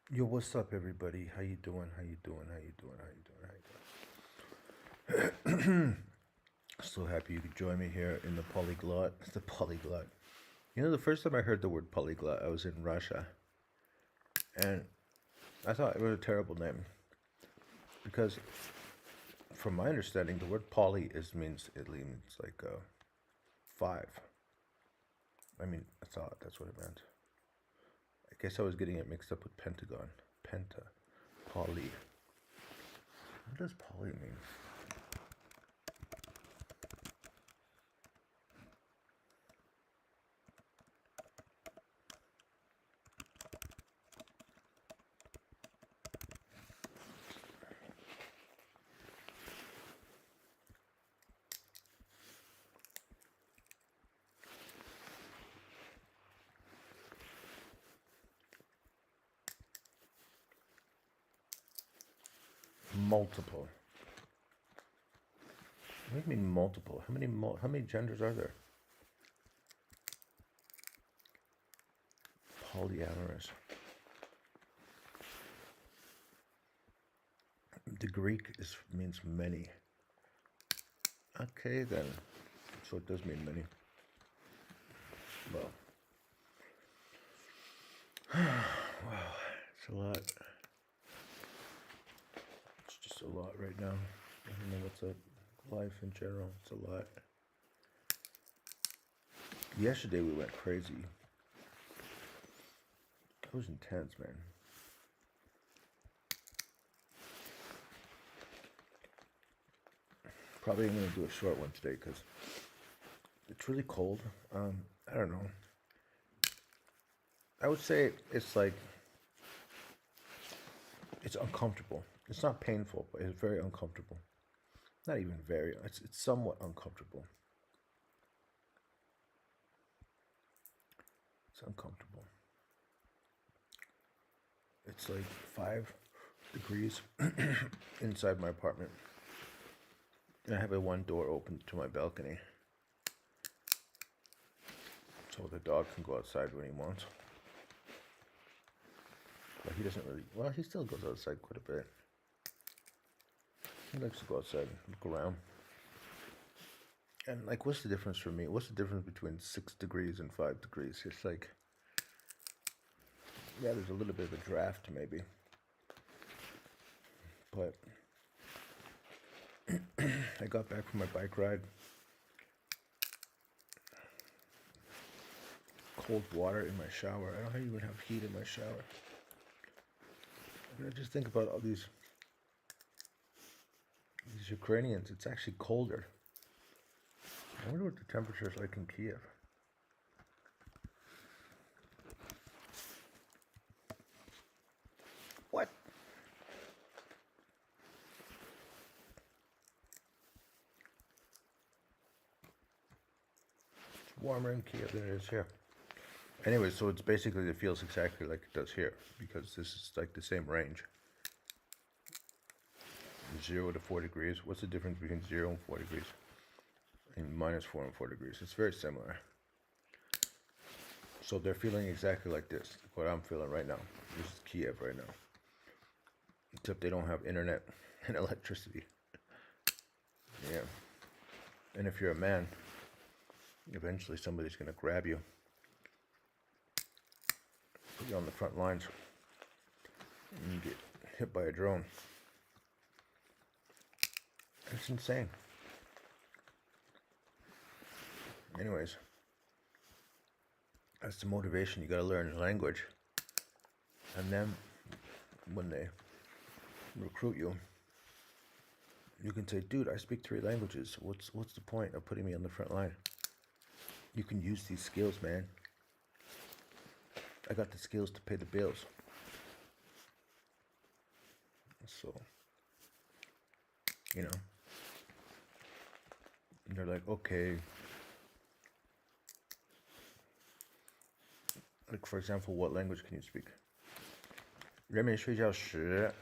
Yo, what's up, everybody? How you doing? How you doing? How you doing? How you doing? How you doing? So happy you could join me here in the polyglot. It's the polyglot. You know, the first time I heard the word polyglot, I was in Russia, and I thought it was a terrible name because, from my understanding, the word poly means like five. I mean, I thought that's what it meant. I guess I was getting it mixed up with pentagon, penta, poly. What does poly mean? Multiple. What do you mean multiple? How many genders are there? Polyamorous. The Greek means many. Okay then. So it does mean many. Well. Wow. It's a lot. It's just a lot right now. I don't know what's up. Life in general. It's a lot. Yesterday we went crazy. It was intense, man. Probably I'm going to do a short one today because it's really cold. I don't know. I would say it's like, it's uncomfortable. It's not painful, but it's very uncomfortable. Not even very, it's somewhat uncomfortable. It's uncomfortable. It's like 5 degrees inside my apartment. And I have a one door open to my balcony. So the dog can go outside when he wants. But he doesn't really, well, he still goes outside quite a bit. He likes to go outside and look around. And like, what's the difference for me? What's the difference between 6 degrees and 5 degrees? It's like, yeah, there's a little bit of a draft maybe. But I got back from my bike ride. Cold water in my shower. I don't even have heat in my shower. I just think about all these Ukrainians. It's actually colder. I wonder what the temperature is like in Kiev. What? It's warmer in Kiev than it is here. Anyway, so it's basically, it feels exactly like it does here because this is like the same range. 0 to 4 degrees. What's the difference between 0 and 4 degrees? And -4 and 4 degrees. It's very similar. So they're feeling exactly like this, what I'm feeling right now. This is Kiev right now. Except they don't have internet and electricity. Yeah. And if you're a man, eventually somebody's going to grab you, put you on the front lines, and you get hit by a drone. It's insane. Anyways, that's the motivation. You got to learn the language. And then when they recruit you, you can say, dude, I speak 3 languages. What's the point of putting me on the front line? You can use these skills, man. I got the skills to pay the bills. So, you know, and they're like, okay. Like, for example, what language can you speak? 人民睡觉时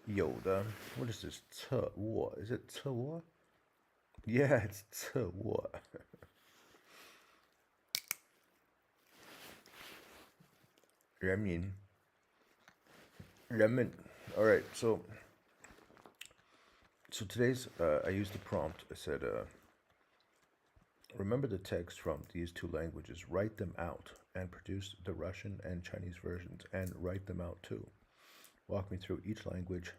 有的 what is this? 侧卧 Is it 侧卧? Yeah, it's 侧卧. 人民 Lemon. All right, so today's I used the prompt. I said, remember the text from these two languages, write them out, and produce the Russian and Chinese versions, and write them out too. Walk me through each language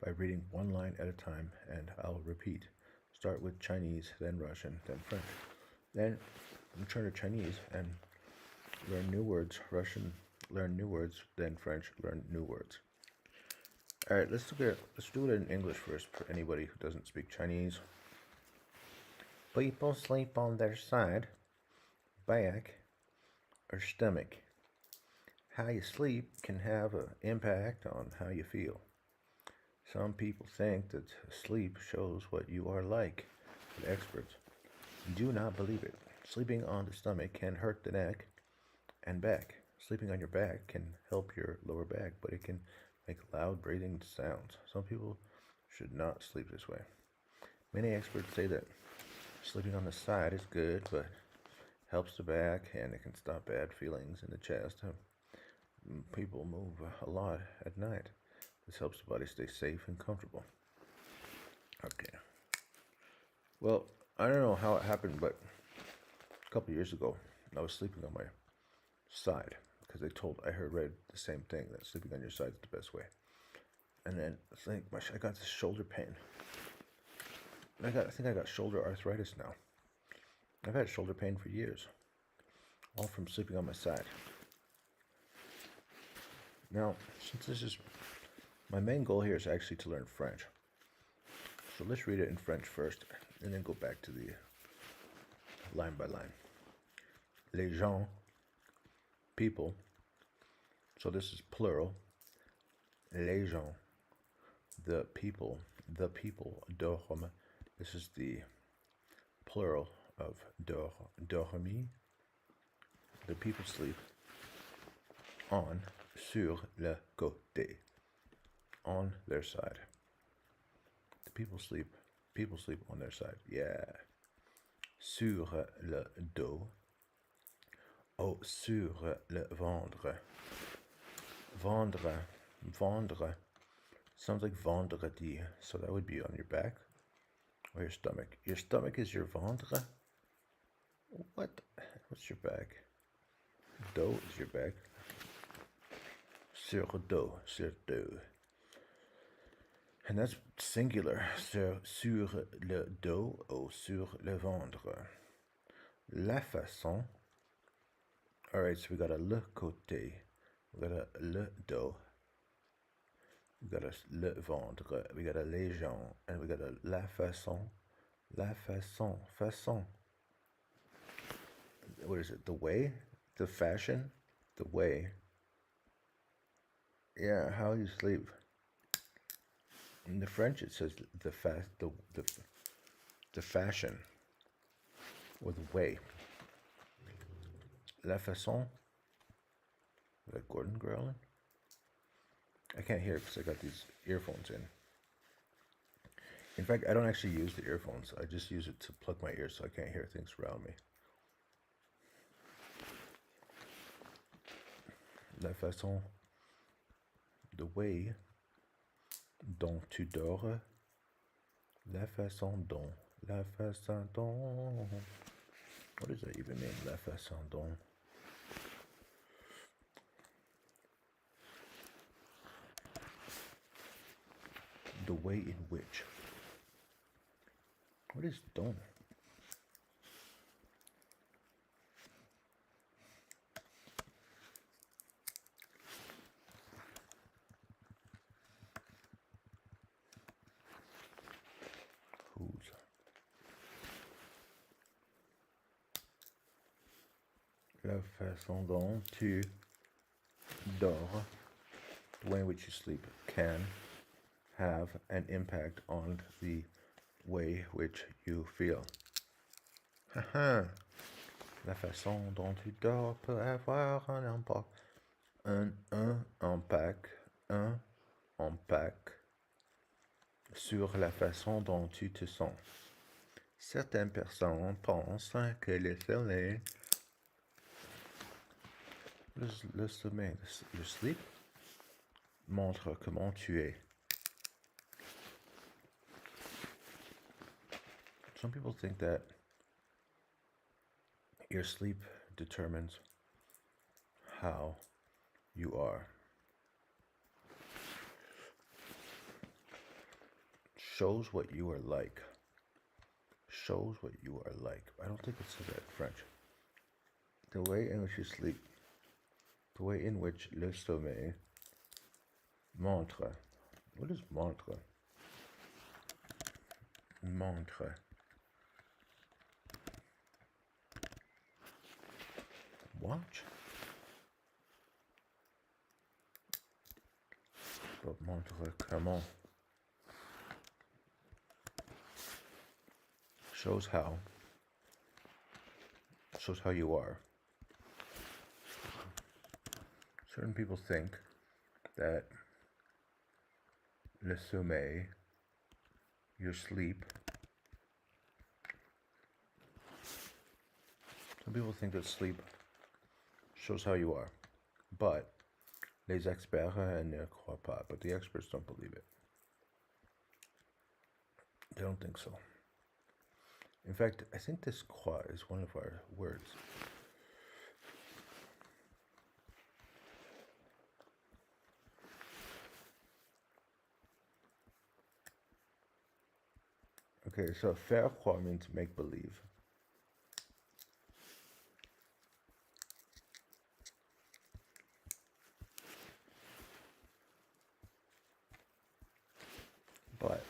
by reading one line at a time, and I'll repeat. Start with Chinese, then Russian, then French. Then turn to Chinese and learn new words. Russian, learn new words, then French, learn new words. All right, let's do it in English first for anybody who doesn't speak Chinese. People sleep on their side, back, or stomach. How you sleep can have an impact on how you feel. Some people think that sleep shows what you are like, but experts do not believe it. Sleeping on the stomach can hurt the neck and back. Sleeping on your back can help your lower back, but it can make loud breathing sounds. Some people should not sleep this way. Many experts say that sleeping on the side is good, but helps the back and it can stop bad feelings in the chest. People move a lot at night. This helps the body stay safe and comfortable. Okay. Well, I don't know how it happened, but a couple years ago, I was sleeping on my side because I read the same thing, that sleeping on your side is the best way. And then I got this shoulder pain. I think I got shoulder arthritis now. I've had shoulder pain for years, all from sleeping on my side. Now, since my main goal here is actually to learn French. So let's read it in French first, and then go back to the line by line. Les gens, people. So this is plural. Les gens, the people dorment. This is the plural of dormi. The people sleep on, sur le côté, on their side. The people sleep on their side. Yeah. Sur le dos, ou sur le ventre. Vendre sounds like vendredi, so that would be on your back or your stomach. Your stomach is your ventre? What? What's your back? Dos is your back. Sur dos. And that's singular. Sur le dos ou sur le ventre. La façon. Alright, so we got a le côté. We got a le dos. We got a le ventre. We got a les gens. And we got a la façon. La façon. Façon. What is it? The way? The fashion? The way. Yeah, how you sleep. In the French, it says the fashion or the way. La façon. Is that Gordon growling? I can't hear because I got these earphones in. In fact, I don't actually use the earphones. I just use it to plug my ears so I can't hear things around me. La façon. The way dont tu dors. La façon dont. La façon dont. What does that even mean? La façon dont. The way in which. What is dont? Whose? La façon dont tu dors, the way in which you sleep, can have an impact on the way which you feel. Haha. La façon dont tu dors peut avoir un impact sur la façon dont tu te sens. Certaines personnes pensent que le sommeil, le sommeil, your sleep, montre comment tu es. Some people think that your sleep determines how you are. Shows what you are like. Shows what you are like. I don't think it says that in French. The way in which you sleep. The way in which le sommeil montre. What is montre? Montre. Watch? But montre comment? Shows how. Shows how you are. Certain people think that le sommeil, your sleep. Some people think that sleep shows how you are, but les experts ne croient pas. But the experts don't believe it. They don't think so. In fact, I think this croix is one of our words. Okay, so faire croire means make believe. But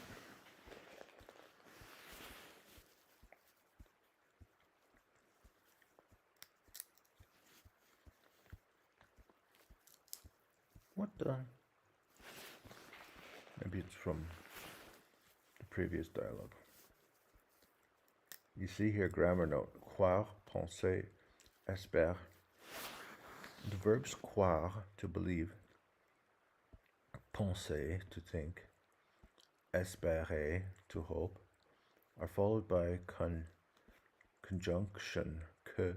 what the? Maybe it's from the previous dialogue. You see here grammar note. Croire, penser, espère. The verbs croire, to believe, penser, to think, espérer, to hope, are followed by conjunction que,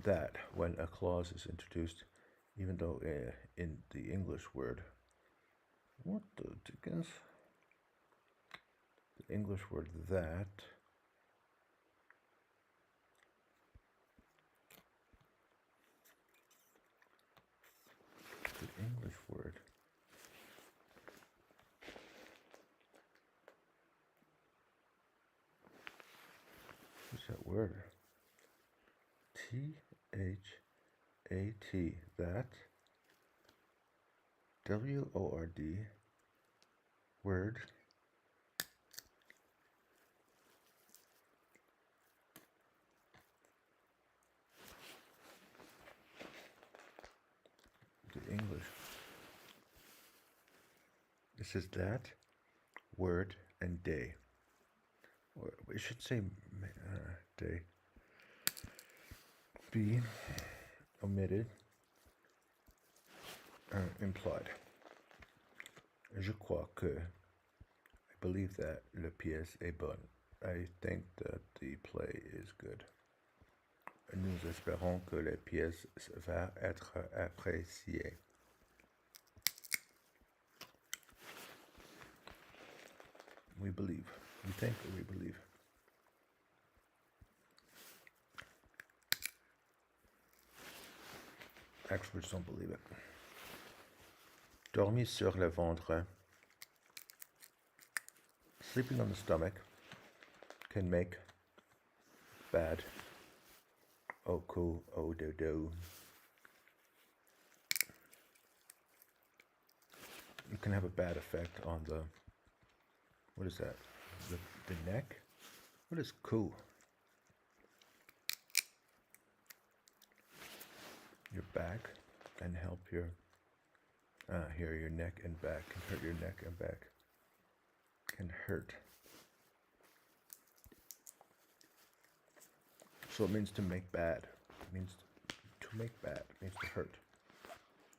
that, when a clause is introduced, even though in the English word. What the dickens? The English word that. The English word. What's that word? T-H-A-T. That. W-O-R-D. Word. The English. It says that, word, and day. Or it should say day. Be omitted, implied. Je crois que. I believe that la pièce est bonne. I think that the play is good. Nous espérons que la pièce va être appréciée. We believe. We think or we believe. Experts don't believe it. Dormir sur le ventre. Sleeping on the stomach can make bad. Oku, ododo. It can have a bad effect on the, what is that? The neck? What is ku? Your back and help your, here, your neck and back. Can hurt your neck and back. Can hurt. So it means to make bad. It means to make bad. It means to hurt.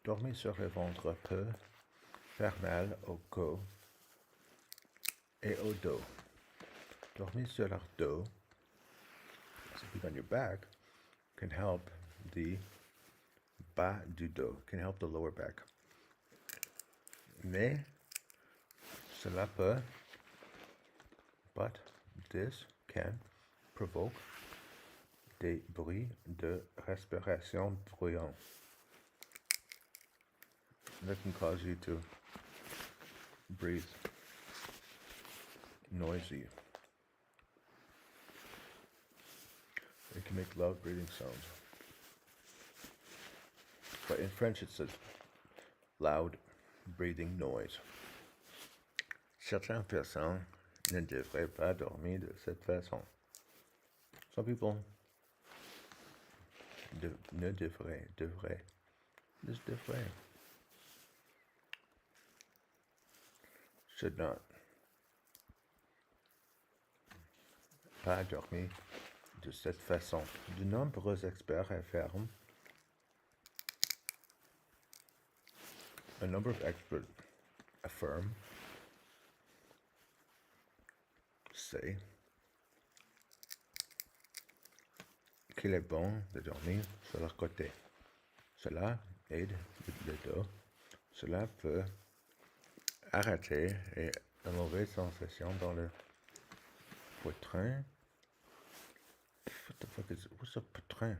Dormir sur le ventre peut faire mal au cou et au dos. Dormir sur le dos, sleeping on your back, can help the bas du dos, can help the lower back. Mais cela peut, but this can provoke des bruits de respiration bruyants. That can cause you to breathe noisy. It can make loud breathing sounds. But in French it says loud breathing noise. Certaines personnes ne devraient pas dormir de cette façon. Some people devraient, should not pas dormir de cette façon. De nombreux experts affirment. A number of experts say qu'il est bon de dormir sur le côté. Cela aide le dos. Cela peut arrêter la mauvaise sensation dans le poitrain. What the fuck is it? What's a poitrain?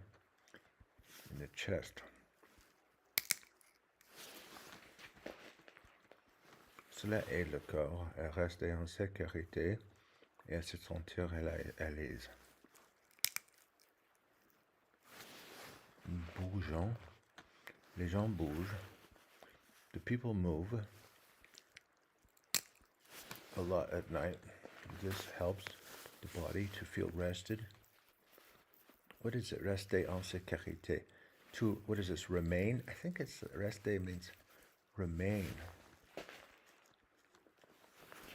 In the chest. Cela aide le corps à rester en sécurité et à se sentir à l'aise. Bougeons. Les gens bougent. The people move a lot at night. This helps the body to feel rested. What is it? Rester en sécurité. To, what is this? Remain? I think it's rester means remain.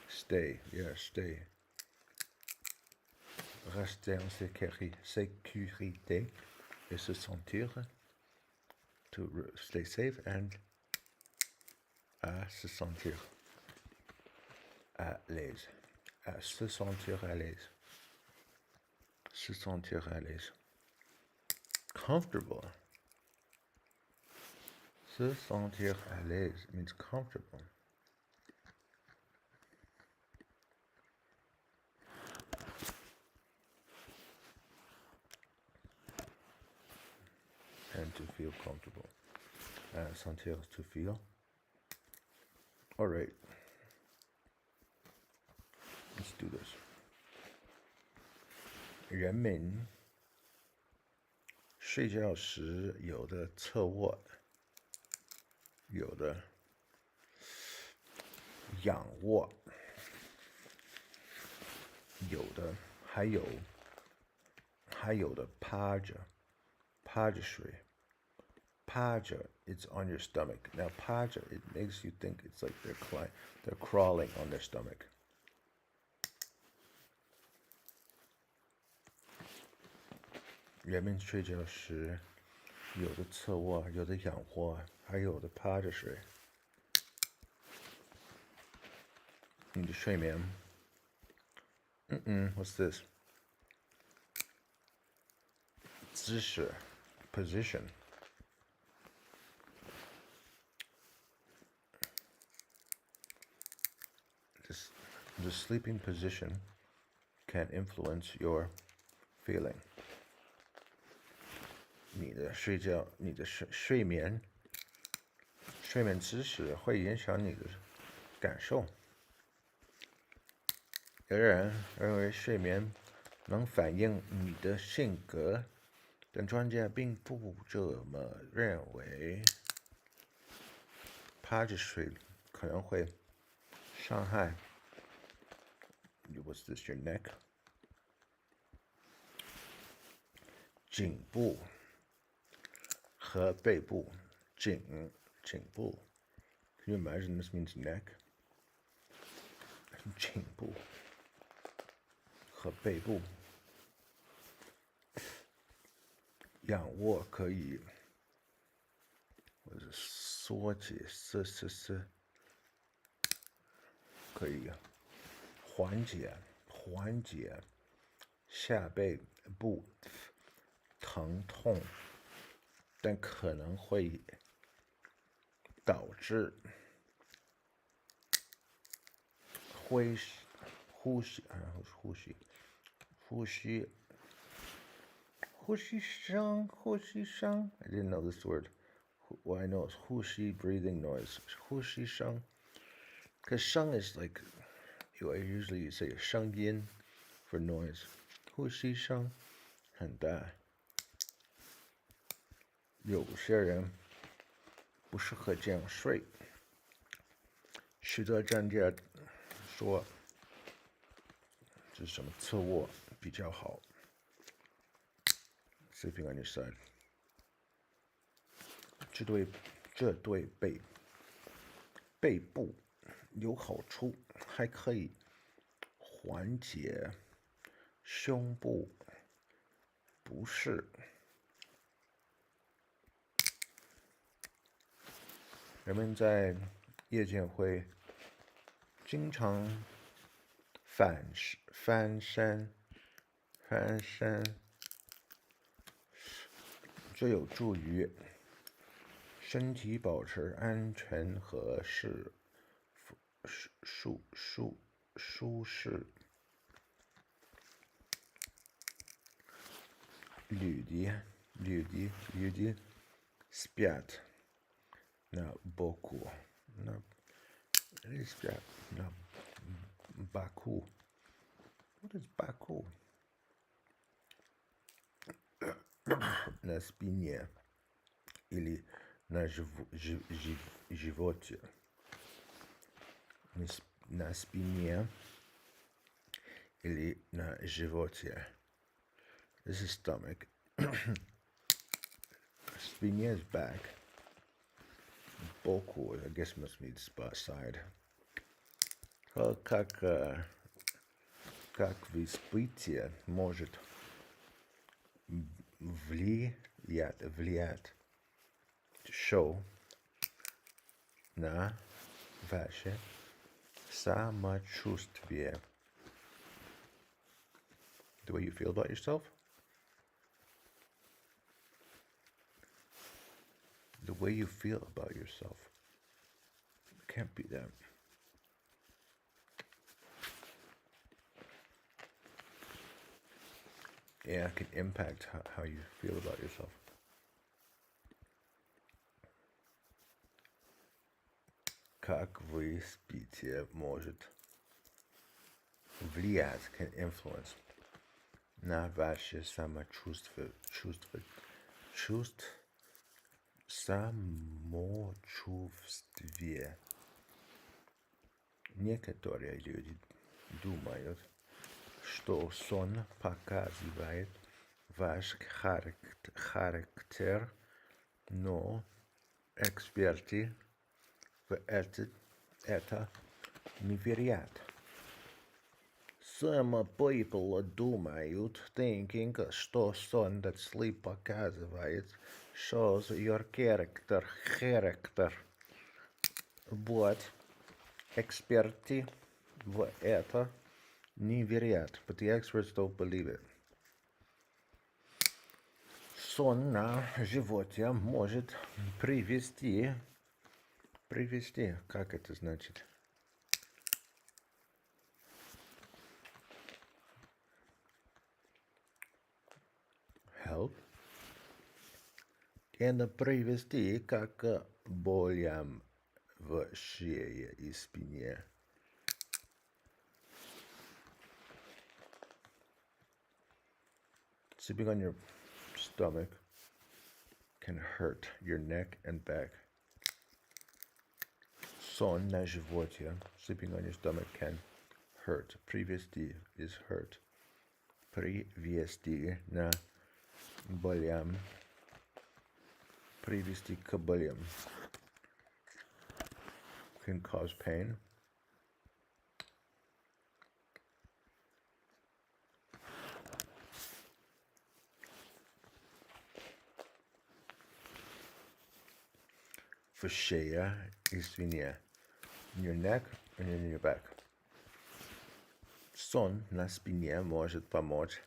Stay. Yeah, stay. Rester en sécurité et se sentir. To stay safe and à se sentir à l'aise. À se sentir à l'aise. Se sentir à l'aise. Comfortable. Se sentir à l'aise means comfortable. And to feel comfortable. Sentir, to feel. All right. Let's do this. 人们睡觉时有的侧卧，有的仰卧，有的还有的趴着睡。趴着 it's on your stomach. Now趴着 it makes you think it's like they're crawling on their stomach. 人们睡觉时有的侧卧，有的仰卧，还有的趴着睡。你的睡眠 what's this? 姿势 position. The sleeping position can influence your feeling. 你的睡眠姿势会影响你的感受。有人认为睡眠能反映你的性格，但专家并不这么认为。趴着睡可能会伤害。What's this? Your neck? 颈部和背部。颈部。Can you imagine this means neck? 颈部和背部。仰卧可以，或者缩解，可以缓解下背部疼痛，但可能会导致呼吸声 I didn't know this word. Well, I know it's 呼吸 breathing noise. 呼吸声 because 声 is like I usually say 声音 for noise. 呼吸声很大。有些人不适合这样睡。许多专家说这是什么侧卧比较好。Sleeping on your side. 这对背部有好处，还可以缓解胸部不适。人们在夜间会经常翻身，这有助于身体保持安全和舒适。люди спят на боку, спят на боку. What is боку? На спине или на животе. На спине или на животе. This is stomach. Спине is back. Боку, I guess must mean side. Как вы спите, может влиять show на ваше самочувствие. The way you feel about yourself? The way you feel about yourself. It can't be that. Yeah, it can impact how you feel about yourself. Как вы спите может влиять, can influence на ваше самочувствие. Самочувствие. Некоторые люди думают, что сон показывает ваш характер, но эксперты в это не верят. Some people думают, thinking, что сон, that sleep показывает, shows your character. But эксперты в это не верят. But the experts don't believe it. Сон на животе может привести, как это значит? Help. Это привести как болям в шее и спине. Sleeping on your stomach can hurt your neck and back. Сон на животе, sleeping on your stomach can hurt. Привести is hurt. Привести на болям. Привести к болям. Can cause pain. В шее и спине. In your neck and in your back. Сон на спине может помочь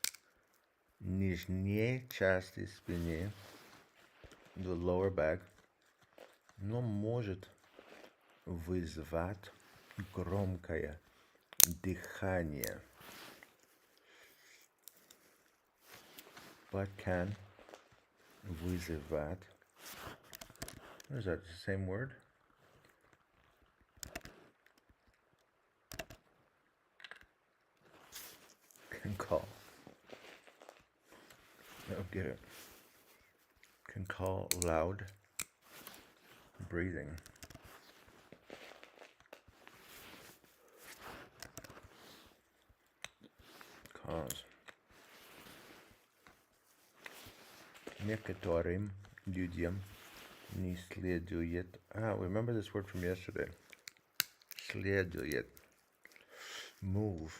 нижней части спины, the lower back, но может вызвать громкое Дыхание. But can вызывать. What is that? The same word? Can call. I don't get it. Can call loud breathing. Cause. Некоторым людям не следует. Remember this word from yesterday. Следует. Move.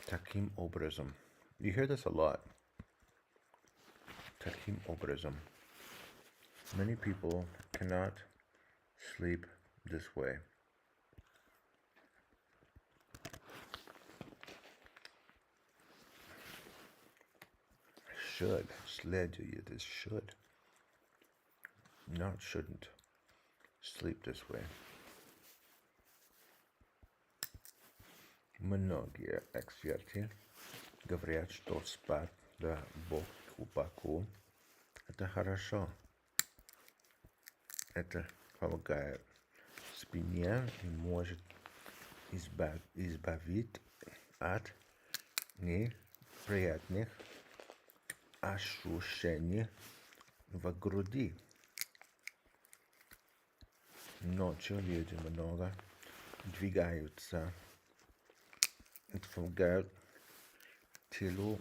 Таким образом. You hear this a lot. Таким образом. Many people cannot sleep this way. Should. Следует is should. Not shouldn't. Sleep this way. Многие эксперты говорят, что спать боку это хорошо. Это помогает спине и может избавить от неприятных ощущений в груди. Ночью люди много двигаются. Это помогает телу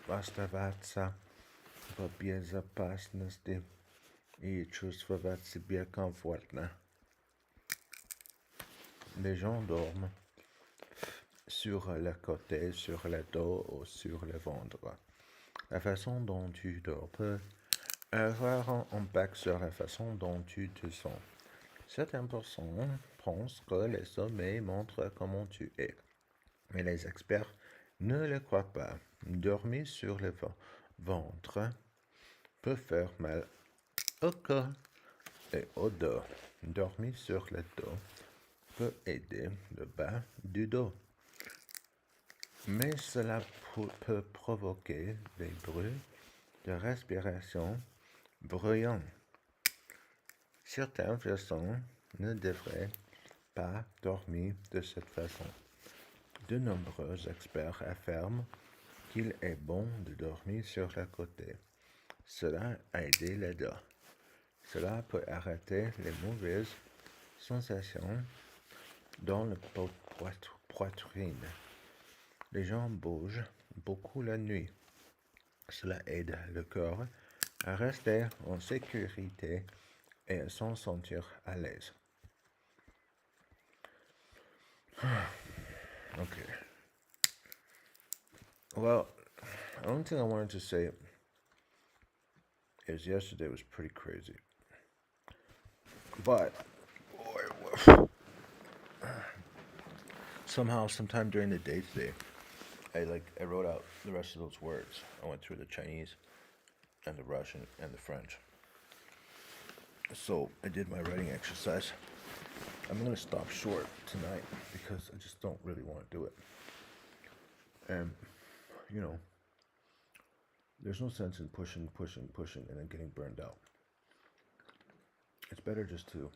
оставаться в безопасности и чувствовать себя комфортно. Les gens dorment sur le côté, sur le dos ou sur le ventre. La façon dont tu dors peut avoir un impact sur la façon dont tu te sens. Certaines personnes pensent que le sommeil montre comment tu es, mais les experts ne le croient pas. Dormir sur le ventre peut faire mal au corps et au dos. Dormir sur le dos peut aider le bas du dos, mais cela peut provoquer des bruits de respiration bruyants. Certaines personnes ne devraient pas dormir de cette façon. De nombreux experts affirment qu'il est bon de dormir sur le côté. Cela aide les dos. Cela peut arrêter les mauvaises sensations dans la poitrine. Les gens bougent beaucoup la nuit. Cela aide le corps à rester en sécurité et à s'en sentir à l'aise. Okay. Well, the only thing I wanted to say is yesterday was pretty crazy. But somehow, sometime during the day today, I wrote out the rest of those words. I went through the Chinese and the Russian and the French. So I did my writing exercise. I'm going to stop short tonight because I just don't really want to do it. And, there's no sense in pushing, and then getting burned out. It's better just to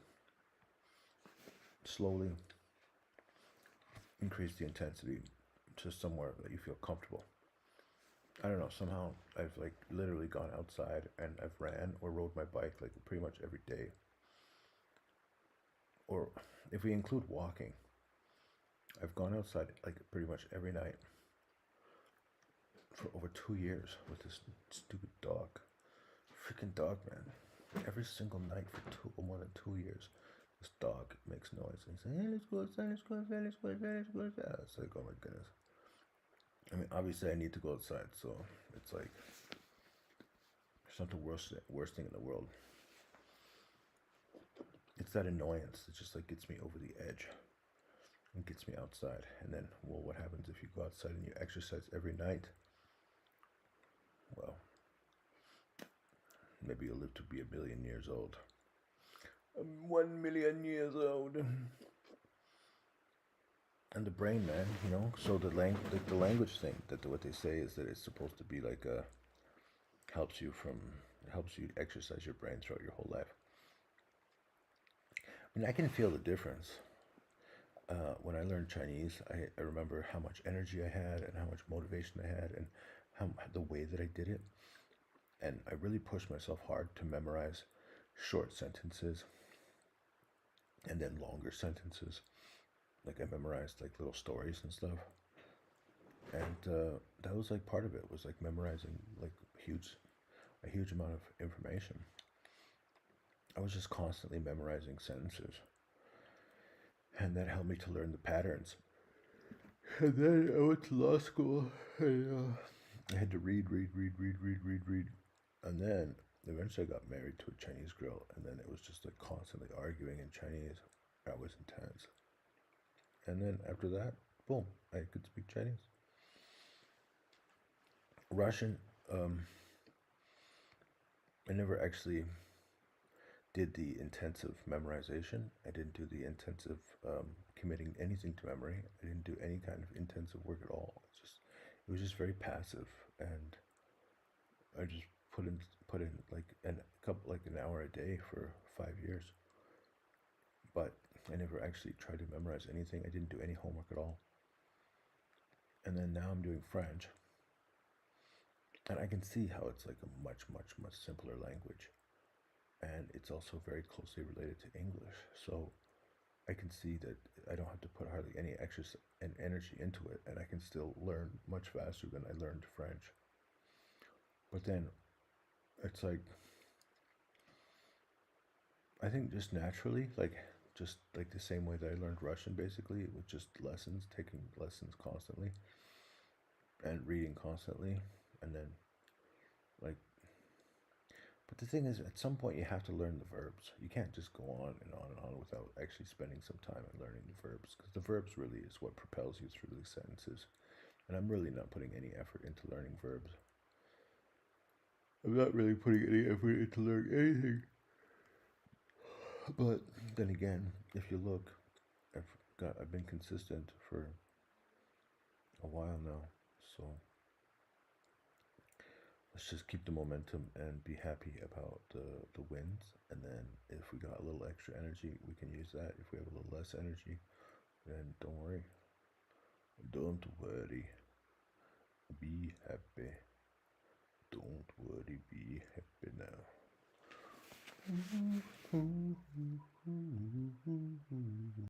slowly increase the intensity to somewhere that you feel comfortable. I don't know, somehow I've literally gone outside and I've ran or rode my bike pretty much every day. Or if we include walking, I've gone outside pretty much every night for over 2 years with this stupid dog. Freaking dog, man. Every single night for more than 2 years, this dog makes noise and says, hey, let's go outside, let's go outside, let's go outside, let's go outside. It's like, oh my goodness. I mean, obviously I need to go outside, so it's like, there's not the worst thing in the world. It's that annoyance that just gets me over the edge and gets me outside. And then, well, what happens if you go outside and you exercise every night? Well, maybe you'll live to be 1 million years old. I'm 1 million years old. And the brain, man, you know. So the language thing, that what they say is that it's supposed to be like a helps you exercise your brain throughout your whole life. I mean, I can feel the difference. When I learned Chinese, I remember how much energy I had and how much motivation I had and how the way that I did it. And I really pushed myself hard to memorize short sentences and then longer sentences. Like I memorized like little stories and stuff. And that was like part of it, was like memorizing like a huge amount of information. I was just constantly memorizing sentences. And that helped me to learn the patterns. And then I went to law school. I had to read. And then eventually I got married to a Chinese girl. And then it was just like constantly arguing in Chinese. That was intense. And then after that, boom, I could speak Chinese. Russian, I never actually did the intensive memorization. I didn't do the intensive committing anything to memory. I didn't do any kind of intensive work at all. It was just very passive, and I just put in like an hour a day for 5 years. But I never actually tried to memorize anything. I didn't do any homework at all. And then now I'm doing French, and I can see how it's like a much simpler language, and it's also very closely related to English. So I can see that I don't have to put hardly any extra and energy into it, and I can still learn much faster than I learned French. But then it's like, I think just naturally, just like the same way that I learned Russian, basically, with just lessons, taking lessons constantly, and reading constantly, and then like. But the thing is, at some point you have to learn the verbs. You can't just go on and on and on without actually spending some time and learning the verbs, because the verbs really is what propels you through these sentences. And I'm really not putting any effort into learning verbs. I'm not really putting any effort into learning anything. But then again, if you look, I've been consistent for a while now, so let's just keep the momentum and be happy about the wins. And then if we got a little extra energy, we can use that. If we have a little less energy, then don't worry. Don't worry. Be happy. Don't worry. Be happy now.